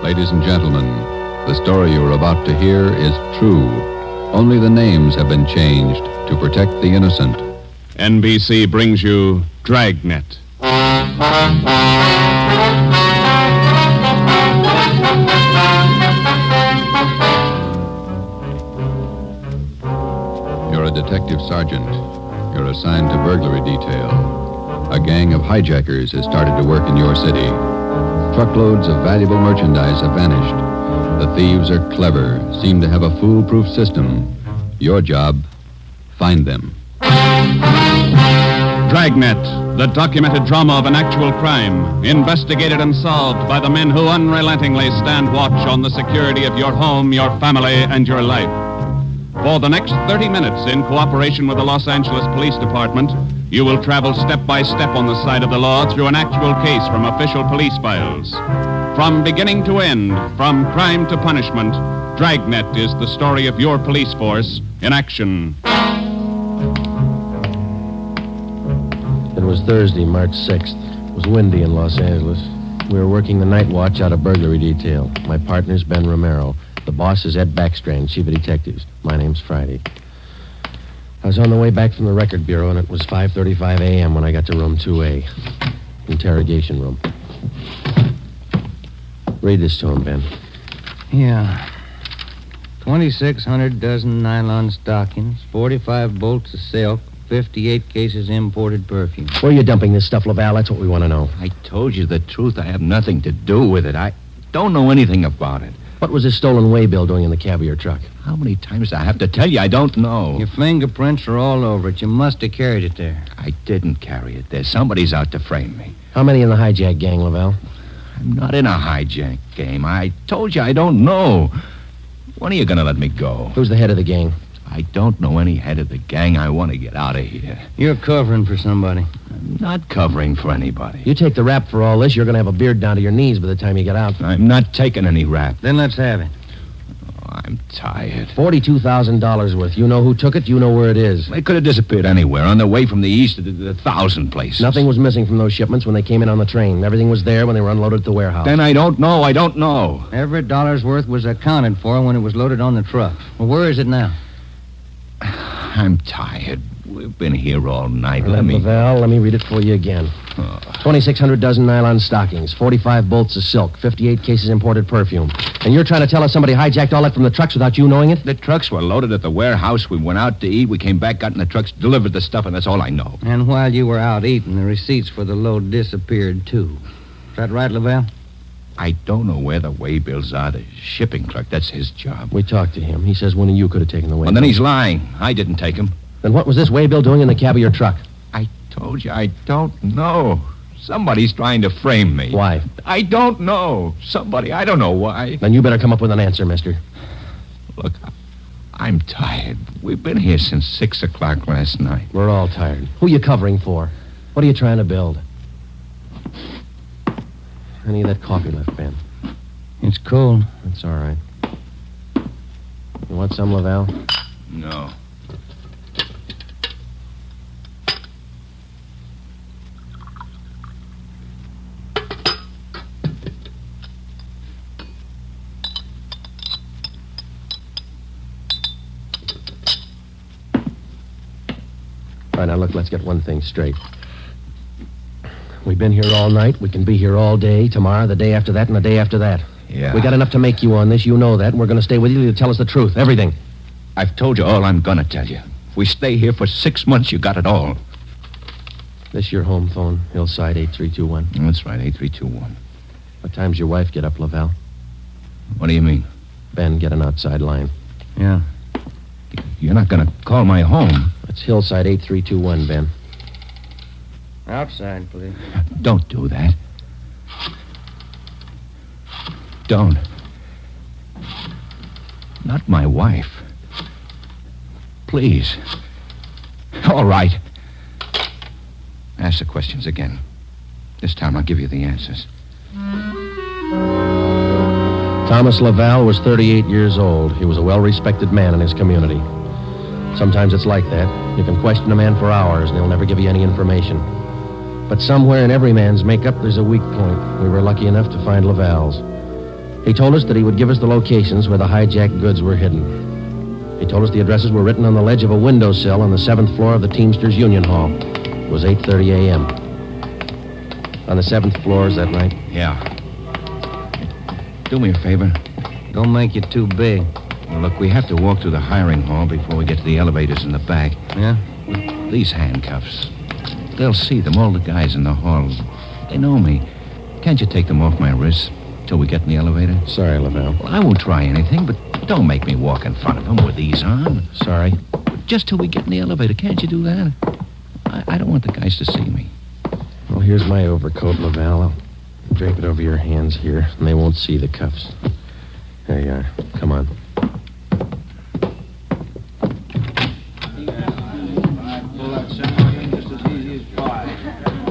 Ladies and gentlemen, the story you're about to hear is true. Only the names have been changed to protect the innocent. NBC brings you Dragnet. You're a detective sergeant. You're assigned to burglary detail. A gang of hijackers has started to work in your city. Truckloads of valuable merchandise have vanished. The thieves are clever, seem to have a foolproof system. Your job, find them. Dragnet, the documented drama of an actual crime, investigated and solved by the men who unrelentingly stand watch on the security of your home, your family, and your life. For the next 30 minutes, in cooperation with the Los Angeles Police Department, you will travel step by step on the side of the law through an actual case from official police files. From beginning to end, from crime to punishment, Dragnet is the story of your police force in action. It was Thursday, March 6th. It was windy in Los Angeles. We were working the night watch out of burglary detail. My partner's Ben Romero. The boss is Ed Backstrand, chief of detectives. My name's Friday. I was on the way back from the record bureau, and it was 5:35 a.m. when I got to room 2A. Interrogation room. Read this to him, Ben. Yeah. 2,600 dozen nylon stockings, 45 bolts of silk, 58 cases imported perfume. Where are you dumping this stuff, Laval? That's what we want to know. I told you the truth. I have nothing to do with it. I don't know anything about it. What was this stolen waybill doing in the cab of your truck? How many times do I have to tell you? I don't know. Your fingerprints are all over it. You must have carried it there. I didn't carry it there. Somebody's out to frame me. How many in the hijack gang, Laval? I'm not in a hijack game. I told you I don't know. When are you going to let me go? Who's the head of the gang? I don't know any head of the gang. I want to get out of here. You're covering for somebody. I'm not covering for anybody. You take the rap for all this, you're going to have a beard down to your knees by the time you get out. I'm not taking any rap. Then let's have it. I'm tired. $42,000 worth. You know who took it. You know where it is. They could have disappeared anywhere on their way from the east to the 1,000 places. Nothing was missing from those shipments when they came in on the train. Everything was there when they were unloaded at the warehouse. Then I don't know. I don't know. Every dollar's worth was accounted for when it was loaded on the truck. Well, where is it now? I'm tired. We've been here all night. Laval, let me read it for you again. 2,600 dozen nylon stockings, 45 bolts of silk, 58 cases imported perfume. And you're trying to tell us somebody hijacked all that from the trucks without you knowing it? The trucks were loaded at the warehouse. We went out to eat. We came back, got in the trucks, delivered the stuff, and that's all I know. And while you were out eating, the receipts for the load disappeared, too. Is that right, Laval? I don't know where the waybills are. The shipping clerk, that's his job. We talked to him. He says one of you could have taken the waybill. Well, then he's lying. I didn't take him. Then what was this waybill doing in the cab of your truck? I told you, I don't know. Somebody's trying to frame me. Why? I don't know. Somebody, I don't know why. Then you better come up with an answer, mister. Look, I'm tired. We've been here since 6 o'clock last night. We're all tired. Who are you covering for? What are you trying to build? Any of that coffee left, Ben? It's cold. That's all right. You want some, Laval? No. All right, now look, let's get one thing straight. We've been here all night. We can be here all day, tomorrow, the day after that, and the day after that. Yeah. We got enough to make you on this. You know that, and we're going to stay with you to tell us the truth, everything. I've told you all I'm going to tell you. If we stay here for 6 months, you got it all. This your home phone, Hillside 8321. That's right, 8321. What time's your wife get up, Laval? What do you mean? Ben, get an outside line. Yeah. You're not going to call my home. It's Hillside 8321, Ben. Outside, please. Don't do that. Don't. Not my wife. Please. All right. Ask the questions again. This time I'll give you the answers. Thomas Laval was 38 years old. He was a well-respected man in his community. Sometimes it's like that. You can question a man for hours, and he'll never give you any information. But somewhere in every man's makeup, there's a weak point. We were lucky enough to find Laval's. He told us that he would give us the locations where the hijacked goods were hidden. He told us the addresses were written on the ledge of a windowsill on the 7th floor of the Teamsters Union Hall. It was 8:30 a.m. On the 7th floor, is that right? Yeah. Do me a favor. Don't make it too big. Well, look, we have to walk through the hiring hall before we get to the elevators in the back. Yeah? These handcuffs. They'll see them, all the guys in the hall. They know me. Can't you take them off my wrists till we get in the elevator? Sorry, Laval. Well, I won't try anything, but don't make me walk in front of them with these on. Sorry. Just till we get in the elevator. Can't you do that? I don't want the guys to see me. Well, here's my overcoat, Laval. I'll drape it over your hands here, and they won't see the cuffs. There you are. Come on.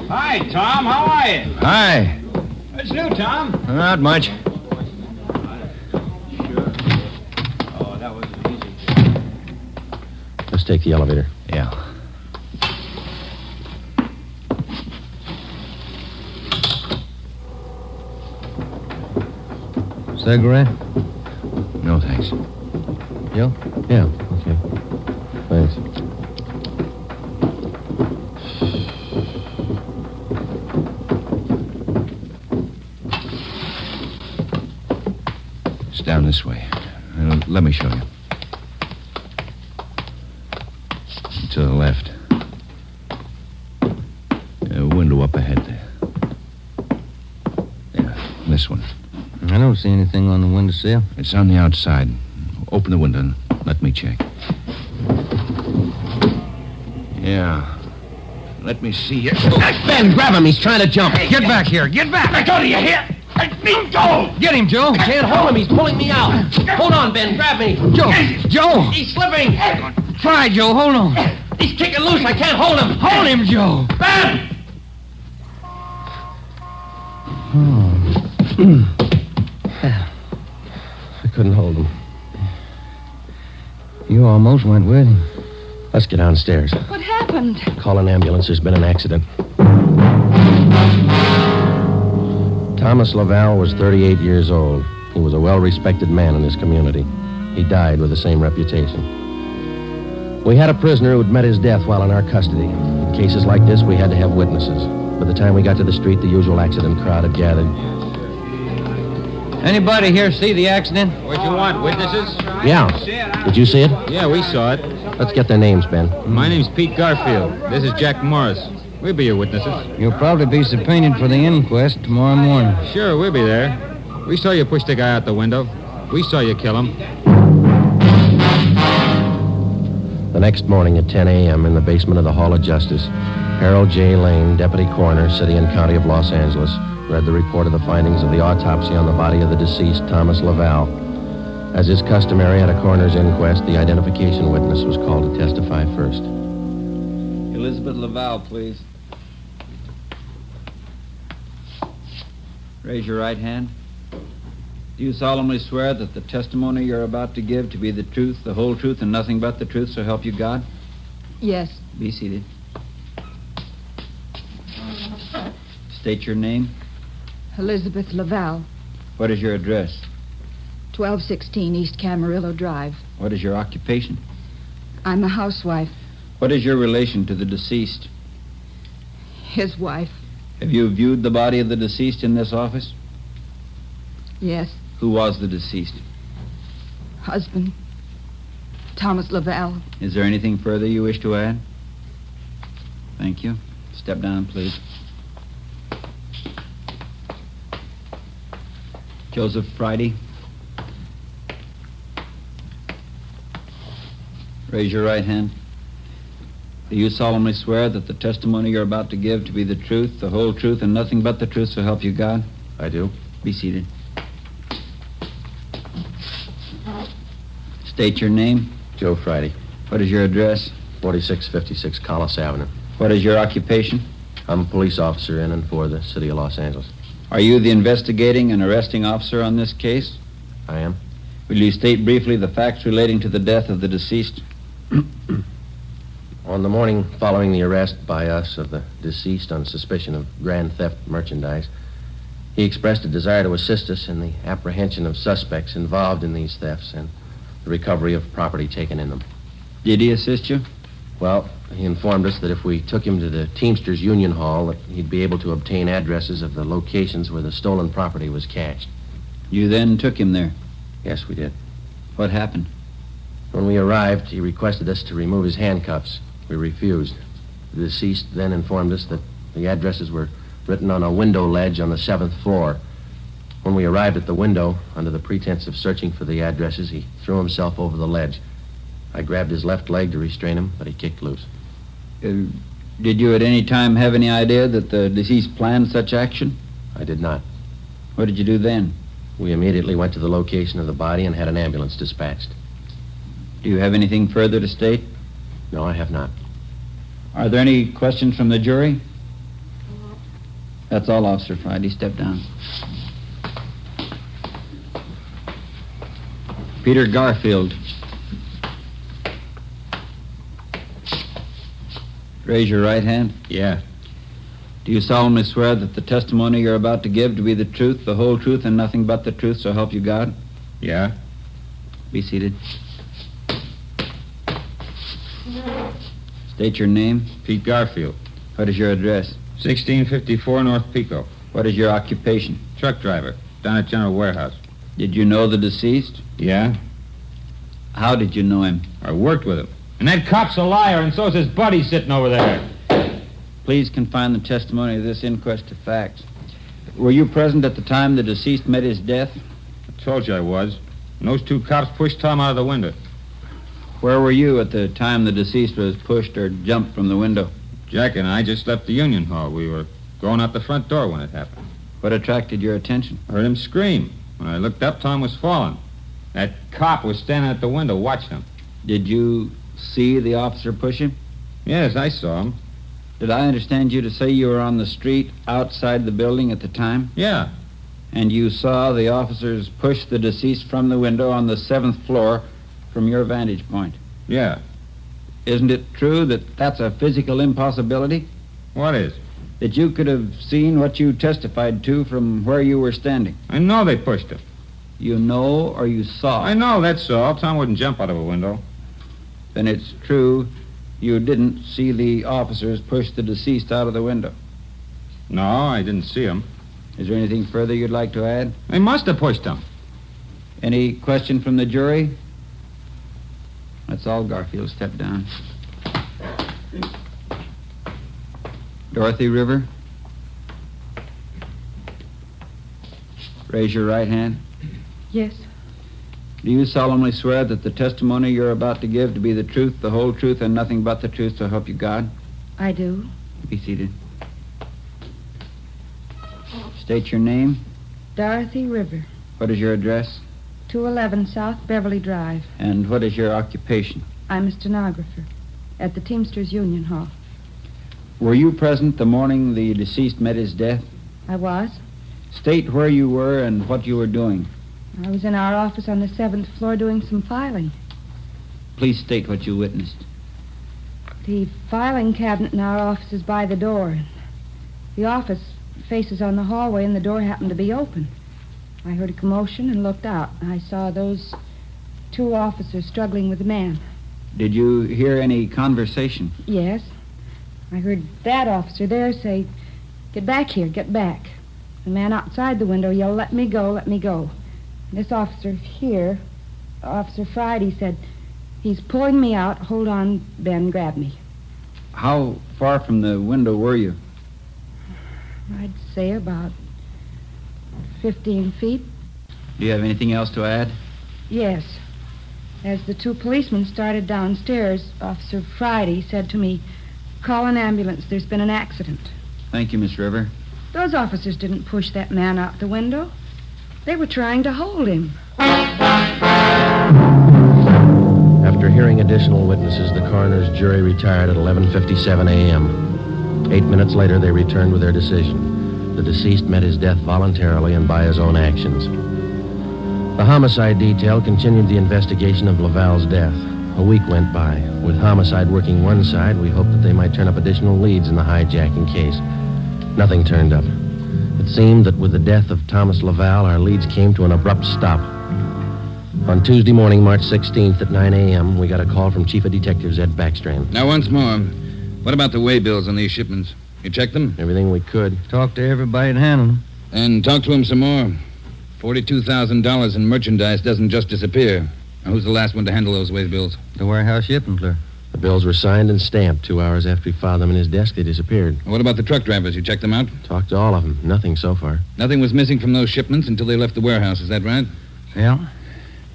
Hi, Tom. How are you? Hi. What's new, Tom? Not much. Oh, that was easy. Let's take the elevator. Yeah. Cigarette? No, thanks. You? Yeah, okay. Thanks. It's down this way. Let me show you. To the left. A window up ahead there. Yeah, this one. I don't see anything on the windowsill. It's on the outside. Open the window and let me check. Yeah. Let me see here. Ben, grab him. He's trying to jump. Get back here. Get back. Let go. Do you hear? Let me go. Get him, Joe. I can't hold him. He's pulling me out. Hold on, Ben. Grab me. Joe! He's slipping. Try, Joe. Hold on. He's kicking loose. I can't hold him. Hold him, Joe. Ben! I couldn't hold him. You almost went with him. Let's get downstairs. What happened? Call an ambulance. There's been an accident. Thomas Laval was 38 years old. He was a well-respected man in his community. He died with the same reputation. We had a prisoner who'd met his death while in our custody. In cases like this, we had to have witnesses. By the time we got to the street, the usual accident crowd had gathered. Anybody here see the accident? What you want, witnesses? Yeah. Did you see it? Yeah, we saw it. Let's get their names, Ben. My name's Pete Garfield. This is Jack Morris. We'll be your witnesses. You'll probably be subpoenaed for the inquest tomorrow morning. Sure, we'll be there. We saw you push the guy out the window. We saw you kill him. The next morning at 10 a.m. in the basement of the Hall of Justice, Harold J. Lane, Deputy Coroner, City and County of Los Angeles, read the report of the findings of the autopsy on the body of the deceased Thomas Laval. As is customary at a coroner's inquest, the identification witness was called to testify first. Elizabeth Laval, please. Raise your right hand. Do you solemnly swear that the testimony you're about to give to be the truth, the whole truth, and nothing but the truth, so help you God? Yes. Be seated. State your name. Elizabeth Laval, What is your address? 1216 East Camarillo Drive. What is your occupation? I'm a housewife. What is your relation to the deceased? His wife. Have you viewed the body of the deceased in this office? Yes. Who was the deceased? Husband. Thomas Laval. Is there anything further you wish to add? Thank you. Step down, please. Joseph Friday. Raise your right hand. Do you solemnly swear that the testimony you're about to give to be the truth, the whole truth, and nothing but the truth, so help you God? I do. Be seated. State your name. Joe Friday, What is your address? 4656 Collis Avenue. What is your occupation? I'm a police officer in and for the City of Los Angeles. Are you the investigating and arresting officer on this case? I am. Will you state briefly the facts relating to the death of the deceased? On the morning following the arrest by us of the deceased on suspicion of grand theft merchandise, He expressed a desire to assist us in the apprehension of suspects involved in these thefts and the recovery of property taken in them. Did he assist you? Well, he informed us that if we took him to the Teamsters Union Hall, that he'd be able to obtain addresses of the locations where the stolen property was cached. You then took him there. Yes, we did. What happened? When we arrived, he requested us to remove his handcuffs. We refused. The deceased then informed us that the addresses were written on a window ledge on the 7th floor. When we arrived at the window, under the pretense of searching for the addresses, he threw himself over the ledge. I grabbed his left leg to restrain him, but he kicked loose. Did you at any time have any idea that the deceased planned such action? I did not. What did you do then? We immediately went to the location of the body and had an ambulance dispatched. Do you have anything further to state? No, I have not. Are there any questions from the jury? That's all, Officer Friday. Step down. Peter Garfield. Raise your right hand. Yeah. Do you solemnly swear that the testimony you're about to give to be the truth, the whole truth, and nothing but the truth, so help you God? Yeah? Be seated. State your name. Pete Garfield. What is your address? 1654 North Pico. What is your occupation? Truck driver. Down at General Warehouse. Did you know the deceased? Yeah? How did you know him? I worked with him. And that cop's a liar, and so's his buddy sitting over there. Please confine the testimony of this inquest to facts. Were you present at the time the deceased met his death? I told you I was. And those two cops pushed Tom out of the window. Where were you at the time the deceased was pushed or jumped from the window? Jack and I just left the Union Hall. We were going out the front door when it happened. What attracted your attention? I heard him scream. When I looked up, Tom was falling. That cop was standing at the window watching him. Did you see the officer push him? Yes, I saw him. Did I understand you to say you were on the street outside the building at the time? Yeah. And you saw the officers push the deceased from the window on the 7th floor from your vantage point? Yeah. Isn't it true that that's a physical impossibility? What is? That you could have seen what you testified to from where you were standing? I know they pushed him. You know or you saw? I know, that's all. Tom wouldn't jump out of a window. Then it's true you didn't see the officers push the deceased out of the window? No, I didn't see him. Is there anything further you'd like to add? They must have pushed him. Any question from the jury? That's all, Garfield. Step down. Dorothy River. Raise your right hand. Yes, Do you solemnly swear that the testimony you're about to give to be the truth, the whole truth, and nothing but the truth, so help you God? I do. Be seated. State your name. Dorothy River, What is your address? 211 South Beverly Drive. And what is your occupation? I'm a stenographer at the Teamsters Union Hall. Were you present the morning the deceased met his death? I was. State where you were and what you were doing. I was in our office on the 7th floor doing some filing. Please state what you witnessed. The filing cabinet in our office is by the door. The office faces on the hallway, and the door happened to be open. I heard a commotion and looked out. I saw those two officers struggling with a man. Did you hear any conversation? Yes. I heard that officer there say, "Get back here, get back." The man outside the window yelled, "Let me go, let me go." And this officer here, Officer Friday, said, "He's pulling me out. Hold on, Ben, grab me." How far from the window were you? I'd say about 15 feet. Do you have anything else to add? Yes. As the two policemen started downstairs, Officer Friday said to me, "Call an ambulance. There's been an accident." Thank you, Miss River. Those officers didn't push that man out the window. They were trying to hold him. After hearing additional witnesses, the coroner's jury retired at 11:57 a.m. 8 minutes later, they returned with their decision. The deceased met his death voluntarily and by his own actions. The homicide detail continued the investigation of Laval's death. A week went by. With homicide working one side, we hoped that they might turn up additional leads in the hijacking case. Nothing turned up. It seemed that with the death of Thomas Laval, our leads came to an abrupt stop. On Tuesday morning, March 16th at 9 a.m., we got a call from Chief of Detectives Ed Backstrand. Now, once more, what about the way bills on these shipments? You checked them? Everything we could. Talked to everybody that handled them. And talk to him some more. $42,000 in merchandise doesn't just disappear. Now, who's the last one to handle those way bills? The warehouse shipping clerk. The bills were signed and stamped. 2 hours after he filed them in his desk, they disappeared. What about the truck drivers? You checked them out? Talked to all of them. Nothing so far. Nothing was missing from those shipments until they left the warehouse, is that right? Yeah.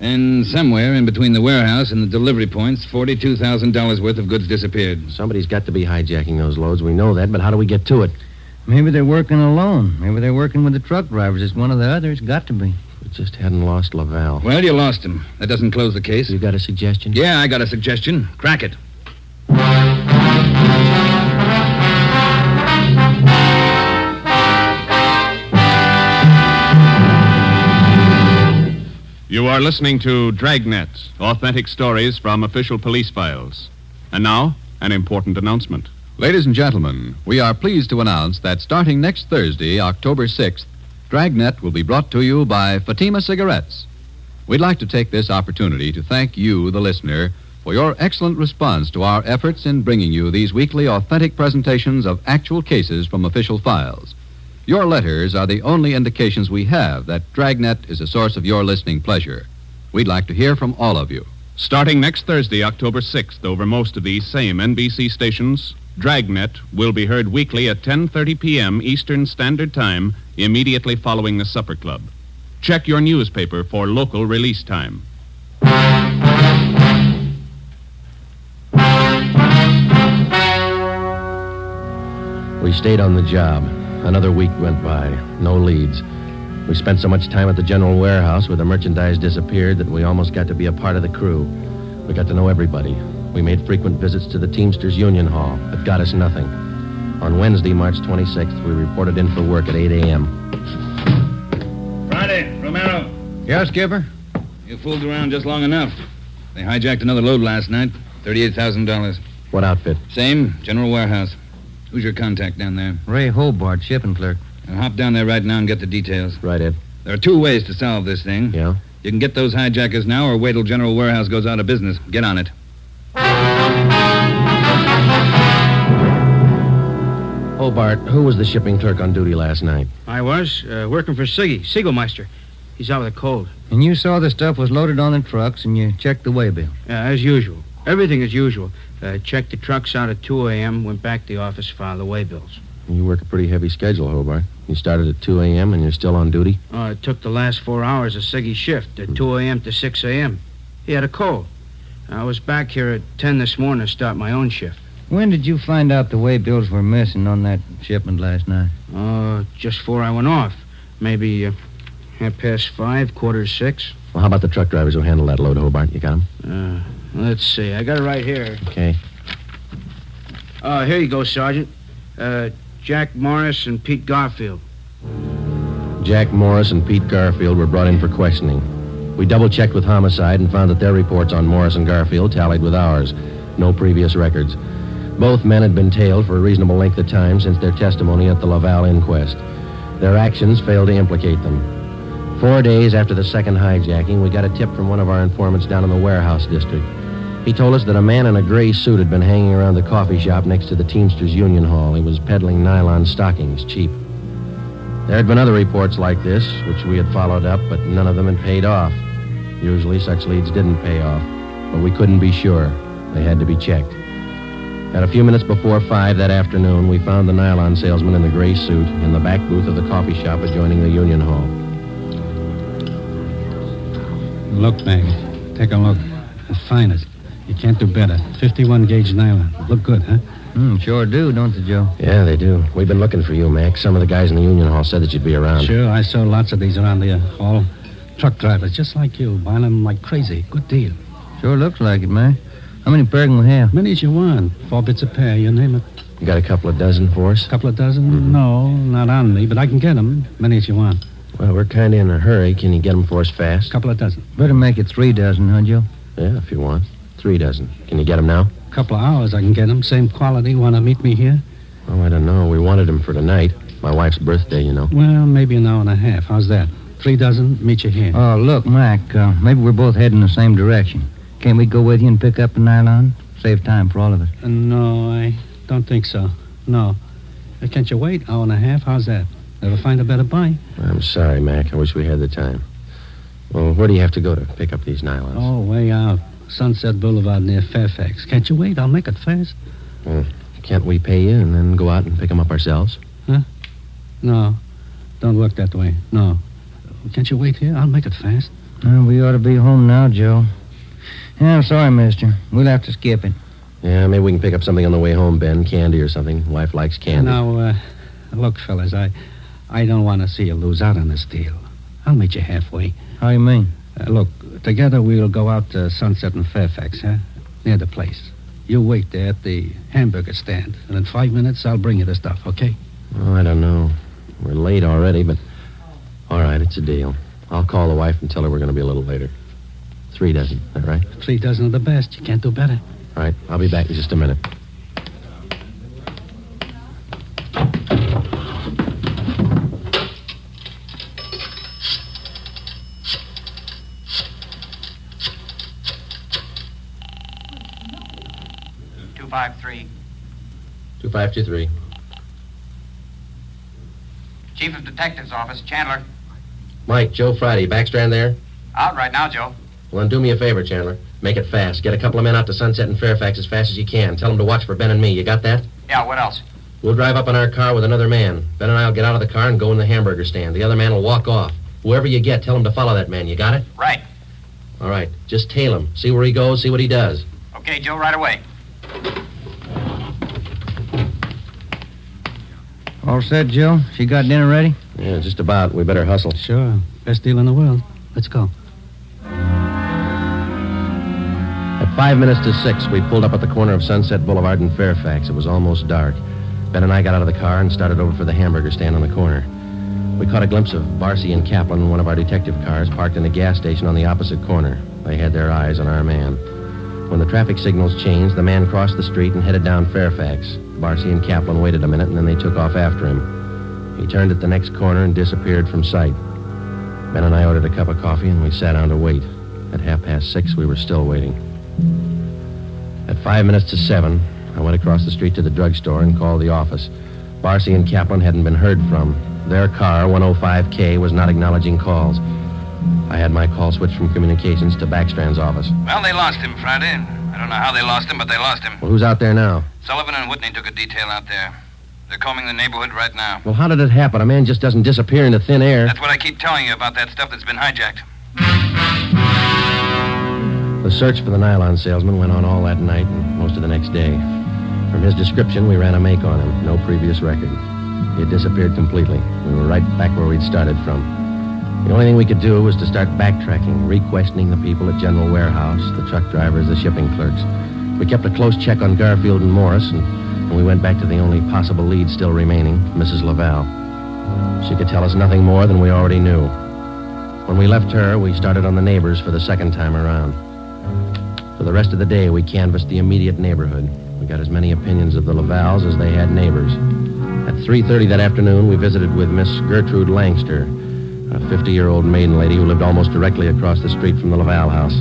And somewhere in between the warehouse and the delivery points, $42,000 worth of goods disappeared. Somebody's got to be hijacking those loads. We know that, but how do we get to it? Maybe they're working alone. Maybe they're working with the truck drivers. It's one of the others. Got to be. We just hadn't lost Laval. Well, you lost him. That doesn't close the case. You got a suggestion? Yeah, I got a suggestion. Crack it. You are listening to Dragnet, authentic stories from official police files. And now, an important announcement. Ladies and gentlemen, we are pleased to announce that starting next Thursday, October 6th, Dragnet will be brought to you by Fatima Cigarettes. We'd like to take this opportunity to thank you, the listener, for your excellent response to our efforts in bringing you these weekly authentic presentations of actual cases from official files. Your letters are the only indications we have that Dragnet is a source of your listening pleasure. We'd like to hear from all of you. Starting next Thursday, October 6th, over most of these same NBC stations, Dragnet will be heard weekly at 10:30 p.m. Eastern Standard Time, immediately following the supper club. Check your newspaper for local release time. We stayed on the job. Another week went by. No leads. We spent so much time at the general warehouse where the merchandise disappeared that we almost got to be a part of the crew. We got to know everybody. We made frequent visits to the Teamsters Union Hall, but got us nothing. On Wednesday, March 26th, we reported in for work at 8 a.m. Friday, Romeo. Yeah, Skipper? You fooled around just long enough. They hijacked another load last night. $38,000. What outfit? Same, general warehouse. Who's your contact down there? Ray Hobart, shipping clerk. Now hop down there right now and get the details. Right, Ed. There are 2 ways to solve this thing. Yeah? You can get those hijackers now or wait till General Warehouse goes out of business. Get on it. Hobart, who was the shipping clerk on duty last night? I was, working for Siggy, Siegelmeister. He's out with a cold. And you saw the stuff was loaded on the trucks and you checked the waybill. As usual. Everything as usual. Checked the trucks out at 2 a.m., went back to the office, filed the waybills. You work a pretty heavy schedule, Hobart. You started at 2 a.m. and you're still on duty? It took the last 4 hours of Siggy's shift, at 2 a.m. to 6 a.m. He had a cold. I was back here at 10 this morning to start my own shift. When did you find out the waybills were missing on that shipment last night? Just before I went off. Maybe 5:30, 5:45. Well, how about the truck drivers who handled that load, Hobart? You got them? Let's see. I got it right here. Okay. Here you go, Sergeant. Jack Morris and Pete Garfield. Jack Morris and Pete Garfield were brought in for questioning. We double-checked with Homicide and found that their reports on Morris and Garfield tallied with ours. No previous records. Both men had been tailed for a reasonable length of time since their testimony at the Laval inquest. Their actions failed to implicate them. 4 days after the second hijacking, we got a tip from one of our informants down in the warehouse district. He told us that a man in a gray suit had been hanging around the coffee shop next to the Teamsters Union Hall. He was peddling nylon stockings, cheap. There had been other reports like this, which we had followed up, but none of them had paid off. Usually such leads didn't pay off, but we couldn't be sure. They had to be checked. At a few minutes before 5 that afternoon, we found the nylon salesman in the gray suit in the back booth of the coffee shop adjoining the Union Hall. Look, Mag. Take a look. Fine it. You can't do better. 51-gauge nylon. Look good, huh? Sure do, don't they, Joe? Yeah, they do. We've been looking for you, Mac. Some of the guys in the Union Hall said that you'd be around. Sure, I saw lots of these around the hall. Truck drivers, just like you, buying them like crazy. Good deal. Sure looks like it, man. How many pair can we have? Many as you want. 4 bits a pair, you name it. You got a couple of dozen for us? Couple of dozen? No, not on me, but I can get them. Many as you want. Well, we're kind of in a hurry. Can you get them for us fast? Couple of dozen. Better make it 3 dozen, huh, Joe? Yeah, if you want. 3 dozen. Can you get them now? Couple of hours I can get them. Same quality. Want to meet me here? Oh, I don't know. We wanted them for tonight. My wife's birthday, you know. Well, maybe an hour and a half. How's that? 3 dozen, meet you here. Oh, look, Mac, maybe we're both heading the same direction. Can't we go with you and pick up the nylon? Save time for all of us. No, I don't think so. No. Can't you wait? Hour and a half? How's that? Never find a better buy. I'm sorry, Mac. I wish we had the time. Well, where do you have to go to pick up these nylons? Oh, way out. Sunset Boulevard near Fairfax. Can't you wait? I'll make it fast. Can't we pay you and then go out and pick them up ourselves? Huh? No. Don't work that way. No. Can't you wait here? I'll make it fast. We ought to be home now, Joe. Yeah, I'm sorry, mister. We'll have to skip it. Yeah, maybe we can pick up something on the way home, Ben. Candy or something. Wife likes candy. Now, look, fellas, I don't want to see you lose out on this deal. I'll meet you halfway. How do you mean? Look, together we'll go out to Sunset and Fairfax, huh? Near the place. You wait there at the hamburger stand, and in 5 minutes I'll bring you the stuff, okay? Oh, I don't know. We're late already, but... All right, it's a deal. I'll call the wife and tell her we're going to be a little later. 3 dozen, is that right? 3 dozen of the best. You can't do better. All right, I'll be back in just a minute. $253. 2523. Chief of Detectives Office, Chandler. Mike, Joe Friday, Backstrand there? Out right now, Joe. Well, then do me a favor, Chandler. Make it fast. Get a couple of men out to Sunset and Fairfax as fast as you can. Tell them to watch for Ben and me. You got that? Yeah, what else? We'll drive up in our car with another man. Ben and I will get out of the car and go in the hamburger stand. The other man will walk off. Whoever you get, tell him to follow that man. You got it? Right. All right. Just tail him. See where he goes, see what he does. Okay, Joe, right away. All set, Joe? She got dinner ready? Yeah, just about. We better hustle. Sure. Best deal in the world. Let's go. At 5 minutes to 6, we pulled up at the corner of Sunset Boulevard and Fairfax. It was almost dark. Ben and I got out of the car and started over for the hamburger stand on the corner. We caught a glimpse of Barcy and Kaplan in one of our detective cars parked in a gas station on the opposite corner. They had their eyes on our man. When the traffic signals changed, the man crossed the street and headed down Fairfax. Barcy and Kaplan waited a minute, and then they took off after him. He turned at the next corner and disappeared from sight. Ben and I ordered a cup of coffee, and we sat down to wait. At 6:30, we were still waiting. At 5 minutes to 7, I went across the street to the drugstore and called the office. Barcy and Kaplan hadn't been heard from. Their car, 105K, was not acknowledging calls. I had my call switched from communications to Backstrand's office. Well, they lost him Friday. I don't know how they lost him, but they lost him. Well, who's out there now? Sullivan and Whitney took a detail out there. They're combing the neighborhood right now. Well, how did it happen? A man just doesn't disappear into thin air. That's what I keep telling you about that stuff that's been hijacked. The search for the nylon salesman went on all that night and most of the next day. From his description, we ran a make on him. No previous record. He had disappeared completely. We were right back where we'd started from. The only thing we could do was to start backtracking, re-questioning the people at General Warehouse, the truck drivers, the shipping clerks. We kept a close check on Garfield and Morris, and we went back to the only possible lead still remaining, Mrs. Laval. She could tell us nothing more than we already knew. When we left her, we started on the neighbors for the second time around. For the rest of the day, we canvassed the immediate neighborhood. We got as many opinions of the Lavals as they had neighbors. At 3:30 that afternoon, we visited with Miss Gertrude Langster, a 50-year-old maiden lady who lived almost directly across the street from the Laval house.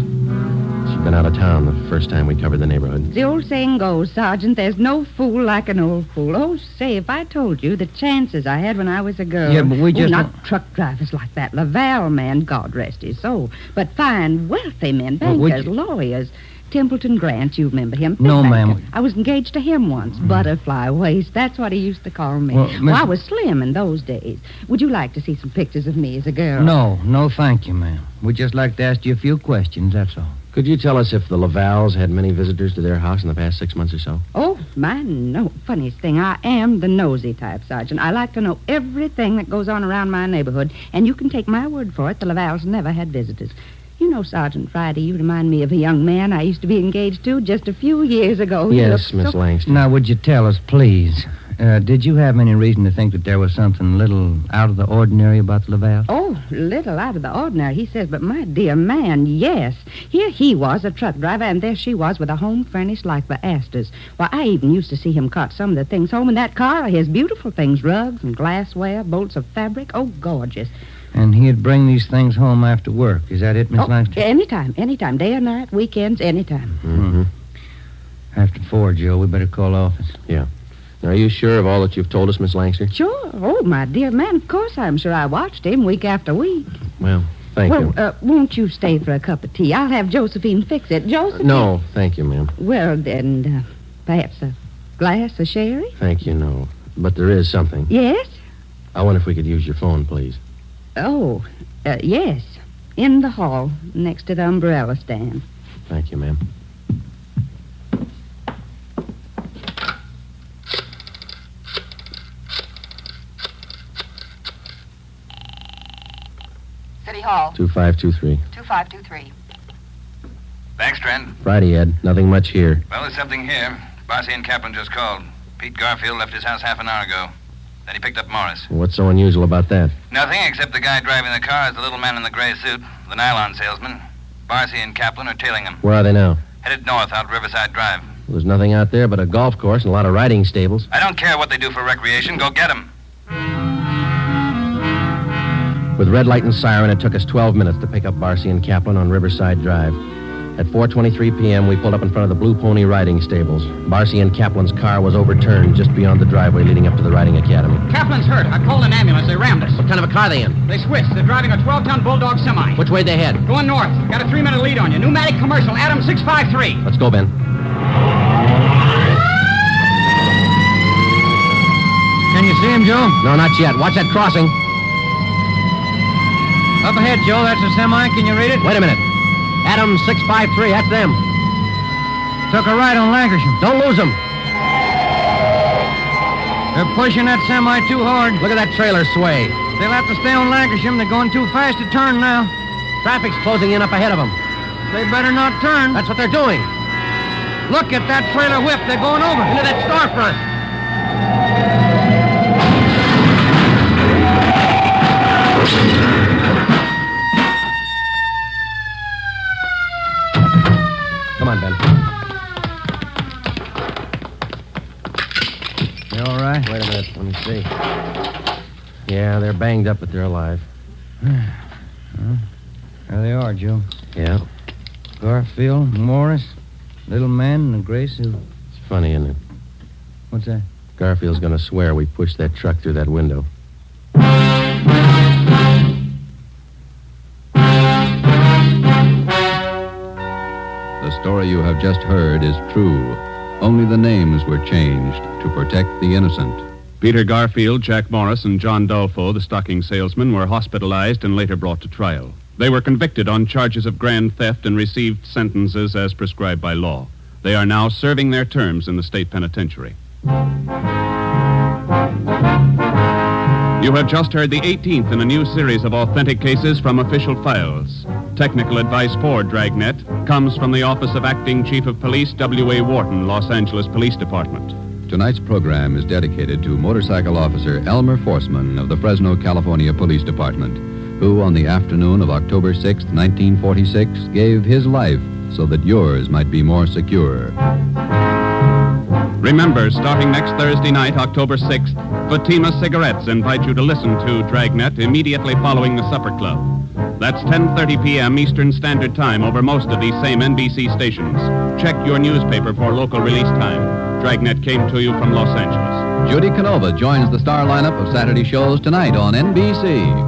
She'd been out of town the first time we covered the neighborhood. The old saying goes, Sergeant, there's no fool like an old fool. Oh, say, if I told you the chances I had when I was a girl. Yeah, but we just... not truck drivers like that. Laval man, God rest his soul. But fine, wealthy men, bankers, lawyers. Templeton Grant, you remember him? No, banker. ma'am. I was engaged to him once. Butterfly waist. That's what he used to call me. Well, I was slim in those days. Would you like to see some pictures of me as a girl? No, thank you, ma'am. We'd just like to ask you a few questions, that's all. Could you tell us if the Lavals had many visitors to their house in the past 6 months or so? Oh, my, no. Funniest thing, I am the nosy type, Sergeant. I like to know everything that goes on around my neighborhood, and you can take my word for it, the Lavals never had visitors. You know, Sergeant Friday, you remind me of a young man I used to be engaged to just a few years ago. He Yes, looked Miss so- Langston. Now, would you tell us, please, did you have any reason to think that there was something a little out of the ordinary about Laval? Oh, little out of the ordinary, he says, but my dear man, yes. Here he was, a truck driver, and there she was with a home furnished like the Astors. Why, I even used to see him cart some of the things home in that car, his beautiful things, rugs and glassware, bolts of fabric. Oh, gorgeous. And he'd bring these things home after work. Is that it, Miss Langston? Anytime, day or night, weekends, anytime. Mm-hmm. After 4, Joe, we better call office. Yeah. Now, are you sure of all that you've told us, Miss Langston? Sure. Oh, my dear man, of course I'm sure. I watched him week after week. Well, thank you. Won't you stay for a cup of tea? I'll have Josephine fix it. Josephine? No, thank you, ma'am. Well, then, perhaps a glass of sherry? Thank you, no. But there is something. Yes? I wonder if we could use your phone, please. Oh, yes. In the hall, next to the umbrella stand. Thank you, ma'am. City Hall. 2523. 2523. Thanks, Trent. Friday, Ed. Nothing much here. Well, there's something here. Barcy and Kaplan just called. Pete Garfield left his house half an hour ago. Then he picked up Morris. What's so unusual about that? Nothing, except the guy driving the car is the little man in the gray suit, the nylon salesman. Barcy and Kaplan are tailing him. Where are they now? Headed north out Riverside Drive. Well, there's nothing out there but a golf course and a lot of riding stables. I don't care what they do for recreation. Go get them. With red light and siren, it took us 12 minutes to pick up Barcy and Kaplan on Riverside Drive. At 4:23 p.m., we pulled up in front of the Blue Pony riding stables. Barcy and Kaplan's car was overturned just beyond the driveway leading up to the riding academy. Kaplan's hurt. I called an ambulance. They rammed us. What kind of a car are they in? They switched. They're driving a 12-ton Bulldog semi. Which way they head? Going north. Got a 3-minute lead on you. Pneumatic commercial. Adam 653. Let's go, Ben. Can you see him, Joe? No, not yet. Watch that crossing. Up ahead, Joe. That's a semi. Can you read it? Wait a minute. Adam 653. That's them. Took a right on Lancashire. Don't lose them. They're pushing that semi too hard. Look at that trailer sway. They'll have to stay on Lancashire. They're going too fast to turn now. Traffic's closing in up ahead of them. They better not turn. That's what they're doing. Look at that trailer whip. They're going over. Into that storefront. Come on, Ben. You all right? Wait a minute. Let me see. Yeah, they're banged up, but they're alive. Well, there they are, Joe. Yeah. Garfield, Morris, little man, and a gray suit. It's funny, isn't it? What's that? Garfield's going to swear we pushed that truck through that window. The story you have just heard is true. Only the names were changed to protect the innocent. Peter Garfield, Jack Morris, and John Dolfo, the stocking salesman, were hospitalized and later brought to trial. They were convicted on charges of grand theft and received sentences as prescribed by law. They are now serving their terms in the state penitentiary. You have just heard the 18th in a new series of authentic cases from official files. Technical advice for Dragnet comes from the Office of Acting Chief of Police W.A. Wharton, Los Angeles Police Department. Tonight's program is dedicated to motorcycle officer Elmer Forsman of the Fresno, California Police Department, who on the afternoon of October 6, 1946, gave his life so that yours might be more secure. Remember, starting next Thursday night, October 6th, Fatima Cigarettes invite you to listen to Dragnet immediately following the Supper Club. That's 10:30 p.m. Eastern Standard Time over most of these same NBC stations. Check your newspaper for local release time. Dragnet came to you from Los Angeles. Judy Canova joins the star lineup of Saturday shows tonight on NBC.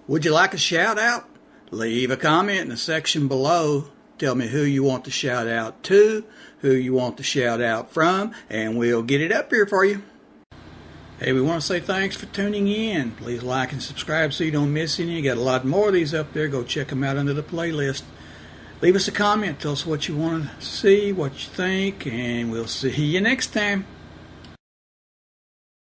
Would you like a shout out? Leave a comment in the section below. Tell me who you want to shout out to, who you want to shout out from, and we'll get it up here for you. Hey, we want to say thanks for tuning in. Please like and subscribe so you don't miss any. Got a lot more of these up there. Go check them out under the playlist. Leave us a comment. Tell us what you want to see, what you think, and we'll see you next time.